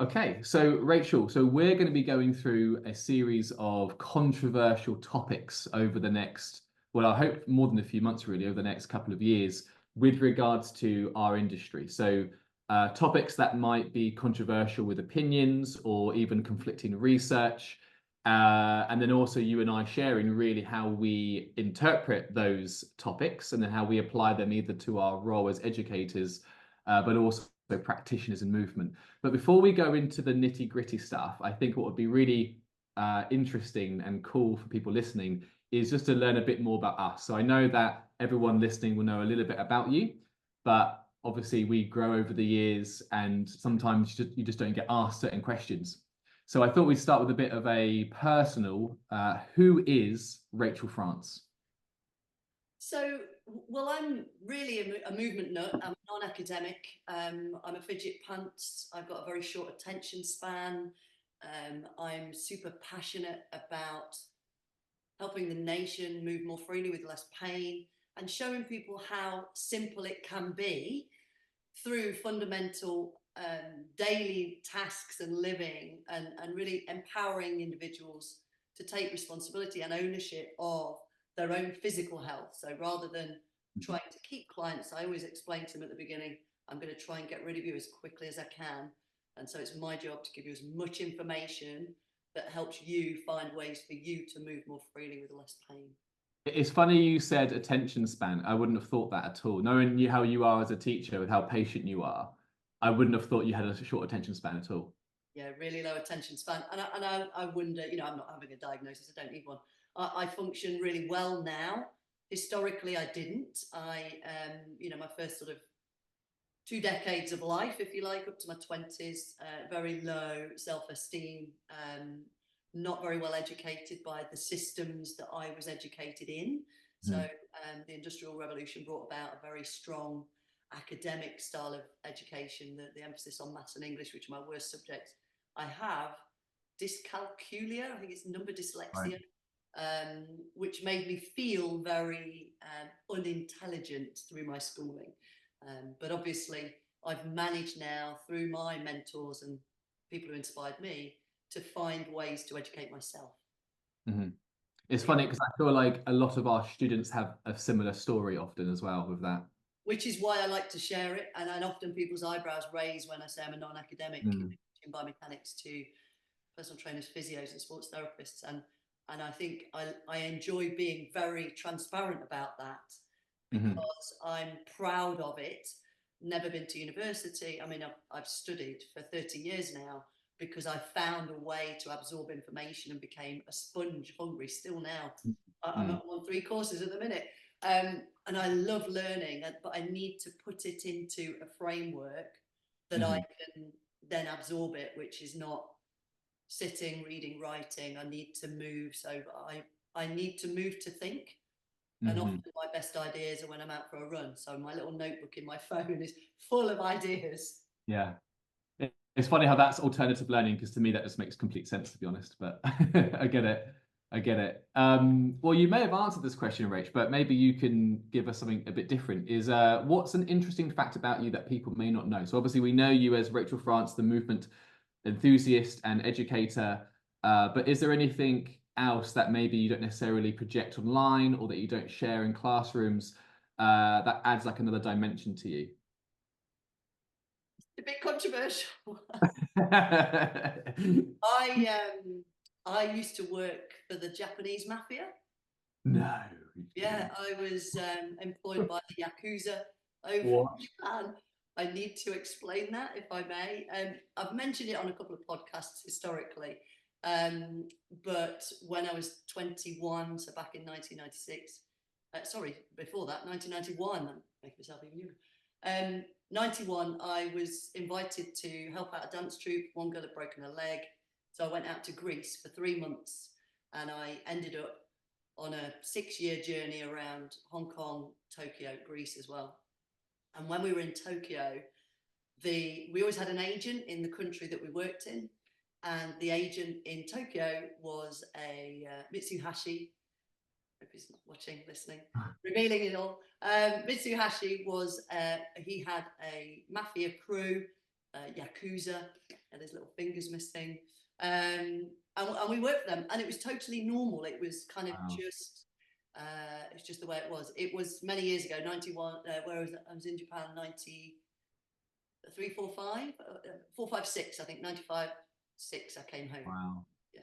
Okay, so Rachel, so we're going to be going through a series of controversial topics over the next, well, I hope more than a few months really, over the next couple of years with regards to our industry. So topics that might be controversial with opinions or even conflicting research. And then also you and I sharing really how we interpret those topics and then how we apply them either to our role as educators, but also practitioners in movement. But before we go into the nitty-gritty stuff, I think what would be really interesting and cool for people listening is just to learn a bit more about us. So I know that everyone listening will know a little bit about you, but obviously we grow over the years and sometimes you just don't get asked certain questions. So I thought we'd start with a bit of a personal, who is Rachel France? So, well, I'm really a movement nut. I'm non-academic. I'm a fidget pants. I've got a very short attention span. I'm super passionate about helping the nation move more freely with less pain and showing people how simple it can be through fundamental daily tasks and living and really empowering individuals to take responsibility and ownership of their own physical health. So rather than trying to keep clients, I always explain to them at the beginning, I'm going to try and get rid of you as quickly as I can. And so it's my job to give you as much information that helps you find ways for you to move more freely with less pain. It's funny you said attention span. I wouldn't have thought that at all. Knowing you how you are as a teacher with how patient you are, I wouldn't have thought you had a short attention span at all. Yeah, really low attention span. And I wonder, I'm not having a diagnosis, I don't need one. I function really well now. Historically, I didn't. My first sort of 2 decades of life, if you like, up to my 20s, very low self-esteem, not very well educated by the systems that I was educated in. So the Industrial Revolution brought about a very strong academic style of education, the emphasis on maths and English, which are my worst subjects. I have dyscalculia, I think it's number dyslexia, which made me feel very unintelligent through my schooling. But obviously, I've managed now through my mentors and people who inspired me to find ways to educate myself. Mm-hmm. It's funny because I feel like a lot of our students have a similar story often as well with that. Which is why I like to share it. And often people's eyebrows raise when I say I'm a non-academic in biomechanics to personal trainers, physios, and sports therapists. And I think I enjoy being very transparent about that because I'm proud of it. Never been to university. I mean, I've studied for 30 years now because I found a way to absorb information and became a sponge hungry still now. I'm on 3 courses at the minute. And I love learning, but I need to put it into a framework that I can then absorb it, which is not sitting, reading, writing. I need to move. So I need to move to think. And often my best ideas are when I'm out for a run. So my little notebook in my phone is full of ideas. Yeah. It's funny how that's alternative learning because to me that just makes complete sense, to be honest. But I get it. I get it. Well, you may have answered this question, Rach, but maybe you can give us something a bit different. Is what's an interesting fact about you that people may not know? So obviously we know you as Rachel France, the movement enthusiast and educator. But is there anything else that maybe you don't necessarily project online or that you don't share in classrooms that adds like another dimension to you? A bit controversial. I used to work for the Japanese mafia. No. Yeah, I was employed by the Yakuza over What? in Japan. I need to explain that, if I may. I've mentioned it on a couple of podcasts historically, but when I was 21, so back in 1996, sorry, before that, 1991, I'm making myself even younger. 91, I was invited to help out a dance troupe. One girl had broken her leg, so I went out to Greece for 3 months, and I ended up on a 6-year journey around Hong Kong, Tokyo, Greece as well. And when we were in Tokyo, we always had an agent in the country that we worked in, and the agent in Tokyo was a Mitsuhashi. Hope he's not watching, listening, revealing it all. Mitsuhashi was he had a mafia crew Yakuza, and his little fingers missing. And we worked for them, and it was totally normal. It was kind of Wow. just, it's just the way it was. It was many years ago, 91, where was I was in Japan, 93, 4, 5, 4, 5, 6, I think, 95, 6, I came home. Wow. Yeah.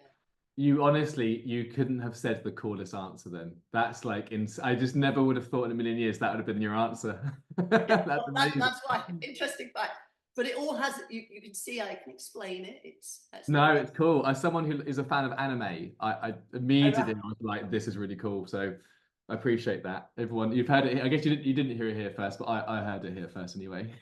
You honestly, you couldn't have said the coolest answer then. That's like, I just never would have thought in a million years that would have been your answer. Yeah, That's well, amazing. that's why. Interesting fact. But it all has, you can see I can explain it. It's not. No, it's cool. As someone who is a fan of anime, I Oh, immediately right. was like, this is really cool. So I appreciate that. Everyone, you've heard it. I guess you didn't hear it here first, but I heard it here first anyway.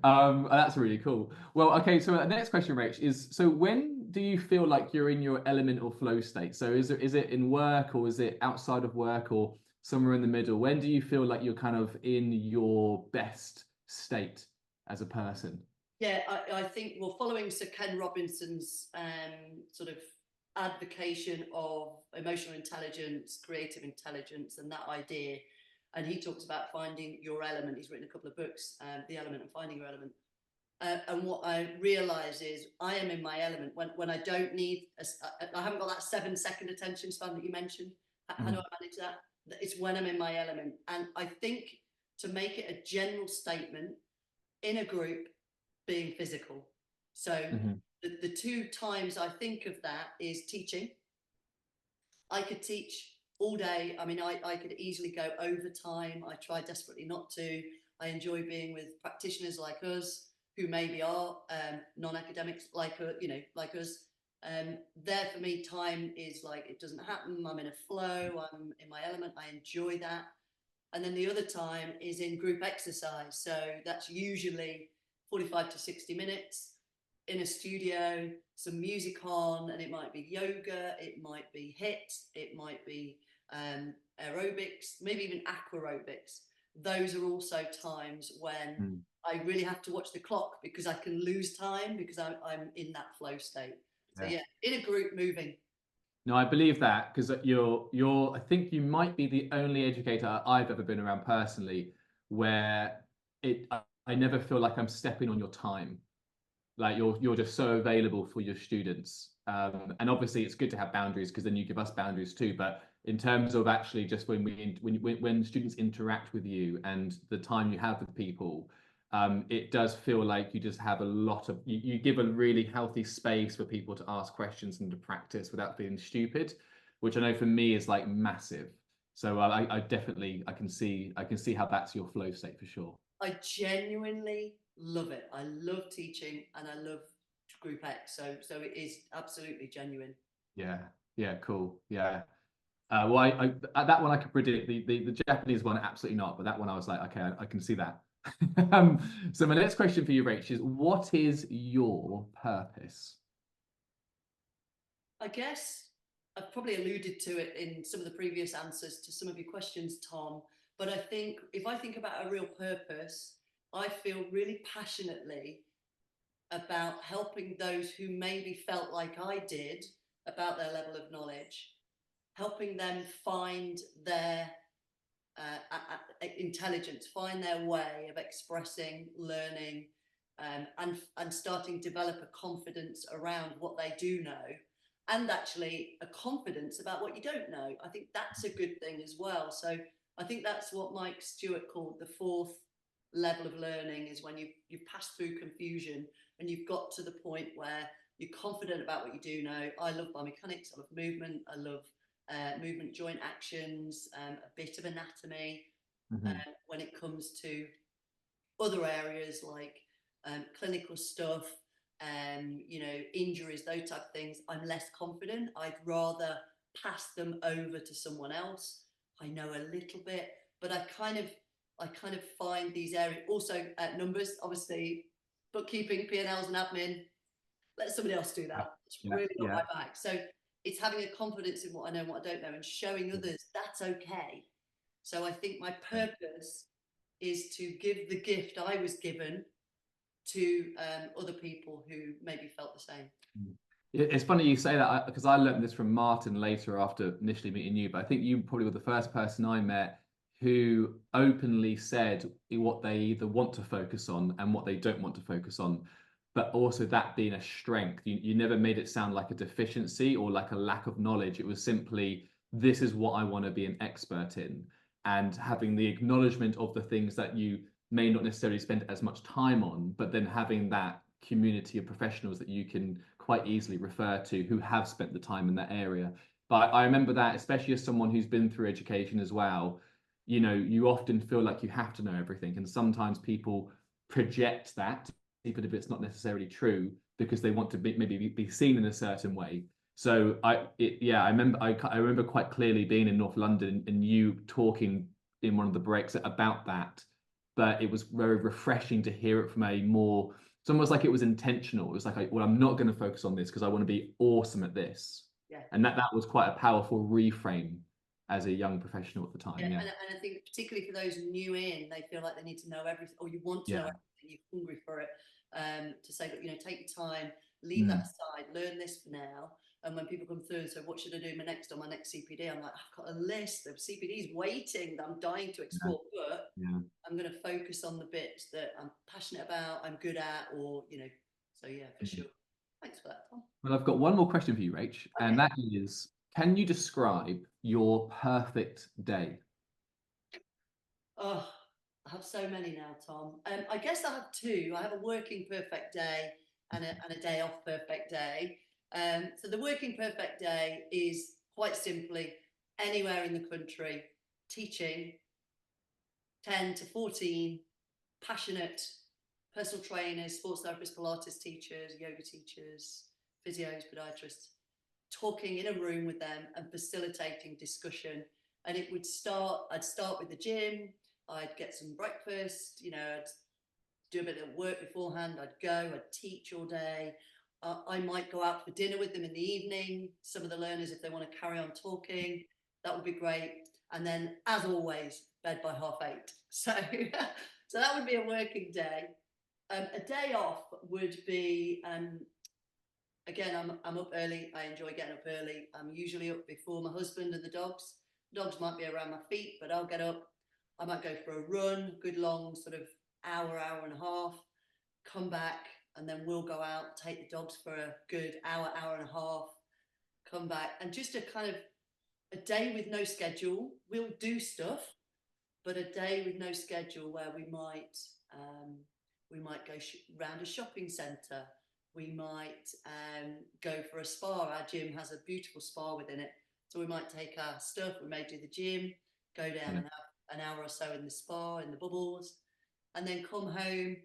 That's really cool. Well, okay, so the next question, Rach, is so when do you feel like you're in your element or flow state? So is it in work or is it outside of work or somewhere in the middle? When do you feel like you're kind of in your best state as a person? Yeah, I think, well, following Sir Ken Robinson's sort of advocation of emotional intelligence, creative intelligence, and that idea, and he talks about finding your element. He's written a couple of books, The Element and Finding Your Element. And what I realize is I am in my element when I don't need, I haven't got that 7-second attention span that you mentioned. How do I manage that? It's when I'm in my element. And I think to make it a general statement in a group, being physical. So Mhm. the two times I think of that is teaching. I could teach all day. I mean, I could easily go overtime. I try desperately not to. I enjoy being with practitioners like us who maybe are non-academics like us. There for me, time is like, it doesn't happen. I'm in a flow. I'm in my element. I enjoy that. And then the other time is in group exercise. So that's usually 45 to 60 minutes in a studio, some music on, and it might be yoga, it might be HIIT, it might be aerobics, maybe even aquarobics. Those are also times when Mm. I really have to watch the clock because I can lose time because I'm in that flow state. So Yeah. yeah, in a group moving. No, I believe that because I think you might be the only educator I've ever been around personally where I never feel like I'm stepping on your time. Like you're just so available for your students. And obviously it's good to have boundaries because then you give us boundaries too. But in terms of actually just when students interact with you and the time you have with people, it does feel like you just have a lot of you give a really healthy space for people to ask questions and to practice without being stupid, which I know for me is like massive. So I definitely I can see how that's your flow state for sure. I genuinely love it. I love teaching and I love Group X. So it is absolutely genuine. Yeah, yeah, cool. Yeah. Well, that one I could predict. The Japanese one, absolutely not. But that one, I was like, okay, I can see that. So my next question for you, Rach, is what is your purpose? I guess I've probably alluded to it in some of the previous answers to some of your questions, Tom. But I think if I think about a real purpose, I feel really passionately about helping those who maybe felt like I did about their level of knowledge, helping them find their intelligence, find their way of expressing, learning, and starting to develop a confidence around what they do know, and actually a confidence about what you don't know. I think that's a good thing as well. So I think that's what Mike Stewart called the fourth level of learning, is when you've passed through confusion and you've got to the point where you're confident about what you do know. I love biomechanics, I love movement, I love movement, joint actions, a bit of anatomy. Mhm. When it comes to other areas like clinical stuff, injuries, those type of things, I'm less confident. I'd rather pass them over to someone else. I know a little bit, but I kind of find these areas also numbers, obviously, bookkeeping, P&Ls, and admin. Let somebody else do Yeah, that. It's yeah, really not yeah. my bag. So it's having a confidence in what I know and what I don't know and showing others that's okay. So I think my purpose is to give the gift I was given to other people who maybe felt the same. It's funny you say that because I learned this from Martin later after initially meeting you, but I think you probably were the first person I met who openly said what they either want to focus on and what they don't want to focus on, but also that being a strength. You never made it sound like a deficiency or like a lack of knowledge. It was simply, this is what I want to be an expert in. And having the acknowledgement of the things that you may not necessarily spend as much time on, but then having that community of professionals that you can quite easily refer to who have spent the time in that area. But I remember that, especially as someone who's been through education as well, you often feel like you have to know everything. And sometimes people project that, even if it's not necessarily true, because they want to maybe be seen in a certain way. So I remember quite clearly being in North London and you talking in one of the breaks about that. But it was very refreshing to hear it from a more, it's almost like it was intentional. It was like, well, I'm not going to focus on this because I want to be awesome at this. Yeah. And that was quite a powerful reframe as a young professional at the time. Yeah, Yeah. and I think particularly for those new in, they feel like they need to know everything, or you want to know Yeah. everything, you're hungry for it. To say, look, take your time, leave Mm. that aside, learn this for now. And when people come through and say, what should I do on my next CPD? I'm like, I've got a list of CPDs waiting that I'm dying to explore, but Yeah. I'm going to focus on the bits that I'm passionate about, I'm good at, or, so yeah, for sure. Thanks for that, Tom. Well, I've got one more question for you, Rach, and Okay. that is, can you describe your perfect day? Oh, I have so many now, Tom. I guess I have two. I have a working perfect day and a day off perfect day. So the working perfect day is quite simply anywhere in the country, teaching 10 to 14 passionate personal trainers, sports therapists, Pilates teachers, yoga teachers, physios, podiatrists, talking in a room with them and facilitating discussion. And I'd start with the gym, I'd get some breakfast, I'd do a bit of work beforehand, I'd teach all day. I might go out for dinner with them in the evening. Some of the learners, if they want to carry on talking, that would be great. And then, as always, bed by 8:30. So, so that would be a working day. A day off would be again, I'm up early. I enjoy getting up early. I'm usually up before my husband and the dogs. Dogs might be around my feet, but I'll get up. I might go for a run, good long sort of hour and a half, come back, and then we'll go out, take the dogs for a good hour and a half, come back, and just a kind of a day with no schedule. We'll do stuff, but a day with no schedule where we might go round a shopping centre. We might go for a spa. Our gym has a beautiful spa within it, so we might take our stuff. We may do the gym, go down and have an hour or so in the spa in the bubbles, and then come home.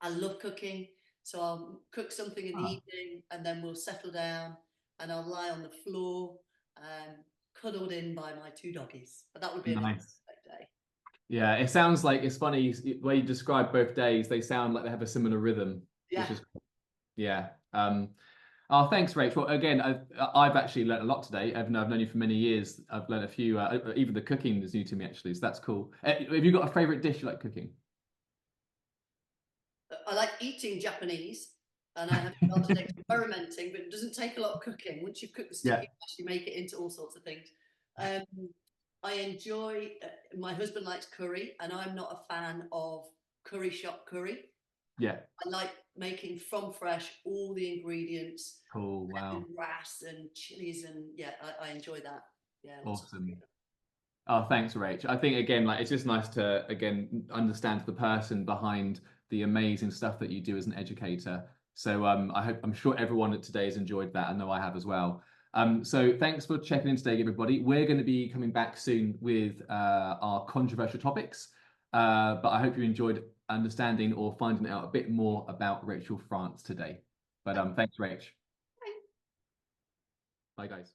I love cooking, so I'll cook something in the evening, and then we'll settle down, and I'll lie on the floor, cuddled in by my two doggies. But that would be another Nice. day. Yeah, it sounds like it's funny the way you describe both days. They sound like they have a similar rhythm, Yeah. which is yeah. Oh, thanks, Rach. Well, again, I've actually learned a lot today. I've known you for many years. I've learned a few. Even the cooking is new to me, actually. So that's cool. Have you got a favorite dish you like cooking? I like eating Japanese, and I have started experimenting, but it doesn't take a lot of cooking. Once you've cooked the sticky Yeah, rice, you make it into all sorts of things. Um, I enjoy. My husband likes curry, and I'm not a fan of curry shop curry. yeah. I like making from fresh all the ingredients, Cool. Wow. grass and chilies, and yeah, I enjoy that. Yeah, lots of Awesome. Oh, thanks, Rach. I think again, like it's just nice to understand the person behind the amazing stuff that you do as an educator. So I'm sure everyone today has enjoyed that. I know I have as well. So thanks for checking in today, everybody. We're going to be coming back soon with our controversial topics. But I hope you enjoyed understanding or finding out a bit more about Rachel France today. But thanks, Rach. Bye, guys.